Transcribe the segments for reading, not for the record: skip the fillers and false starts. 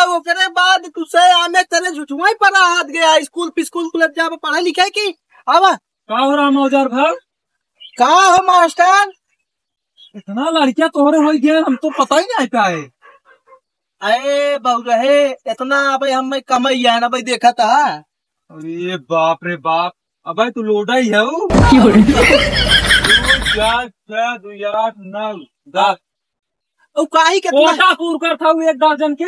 ओकरे बाद तुसे आमे तेरे झुठुआ ही पड़ा हाथ गया स्कूल स्कूल जा पढ़ा लिखा की आवा का हो रहा मौजार भाई? का हो मास्टर? इतना लड़कियां तोहरे हो गए हम तो पता ही नहीं पाए। अरे बहु रहे इतना भाई हम कमाई है ना भाई देखा था। अरे बाप रे बाप, अब तू लोडा ही है वो। 4 6 2 8 9 10 ओ काहे कितना कोटा पूर कर था 1 दर्जन के।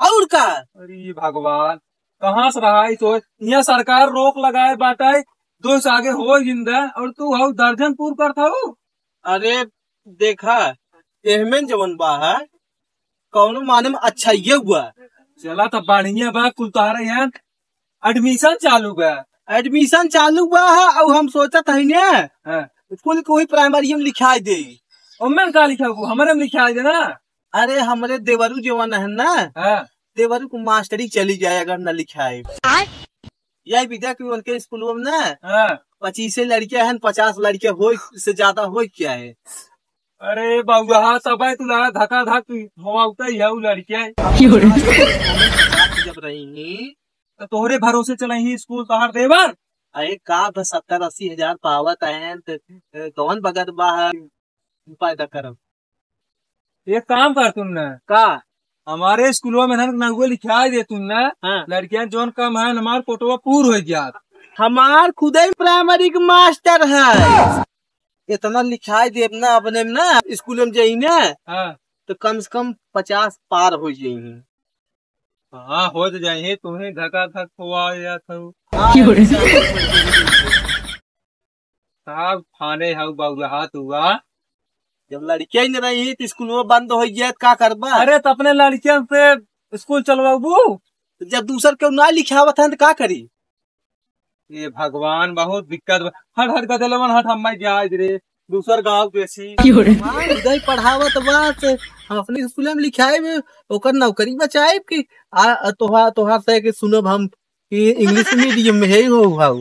और का? अरे भगवान, कहाँ से रहा तो यहाँ सरकार रोक लगाए बाटाई 2 से आगे हो जिंदा और तू हाउ दर्जन पूर कर था। अरे देखा एहमें जवन बा है कौनो माने में अच्छा ये हुआ। चला तब बढ़िया बा, कुल तारे यहाँ एडमिशन चालू बा। एडमिशन चालू हुआ है और हम सोचा था हाँ। स्कूल को ही प्राइमरी में लिखाई दे। उम्मे का लिखा हुआ हमारे में लिखा दे ना। अरे हमारे देवरू जवान है ना, हाँ। देवरू को मास्टरी चली जाए अगर न लिखाए। यही विद्या की उनके स्कूलों में ना 25 लड़कियां हैं, 50 लड़कियां हो से ज्यादा हो क्या है। अरे बाबा सब तुला धक्का धक होता ही है वो लड़कियां जब रही तो तोहरे भरोसे चलाई स्कूल तहार देवर। अरे का 70-80 हजार पावत है कौन बगत बाहर पैदा करब। एक काम कर तुम न का हमारे स्कूलों में नगुए लिखा दे तुम न। हाँ। लड़कियां जोन कम है हमार कोटवा पूर हो गया। हमार खुद ही प्राइमरी के मास्टर है, इतना लिखाई दे ना अपने में ना स्कूल में जाई ना। हाँ। तो कम से कम 50 पार हो जाये। हाँ हो तो जाये, तुम्हें धक्का धक हुआ या था साहब थाने हाउ बाबू हुआ। जब लड़कियां ही नहीं रही तो स्कूल में बंद हो गया का करबा। अरे तो अपने लड़कियों से स्कूल चलवाबू। तो जब दूसर क्यों ना लिखावत है तो का करी। ये भगवान बहुत दिक्कत। हट हट गदलवन हट हम जाए रे दूसर गाँव बेसी उदय पढ़ावत बात अपने स्कूल में लिखाए में ओकर नौकरी बचाए कि तोहार से कि सुनब हम कि इंग्लिश मीडियम में है हो।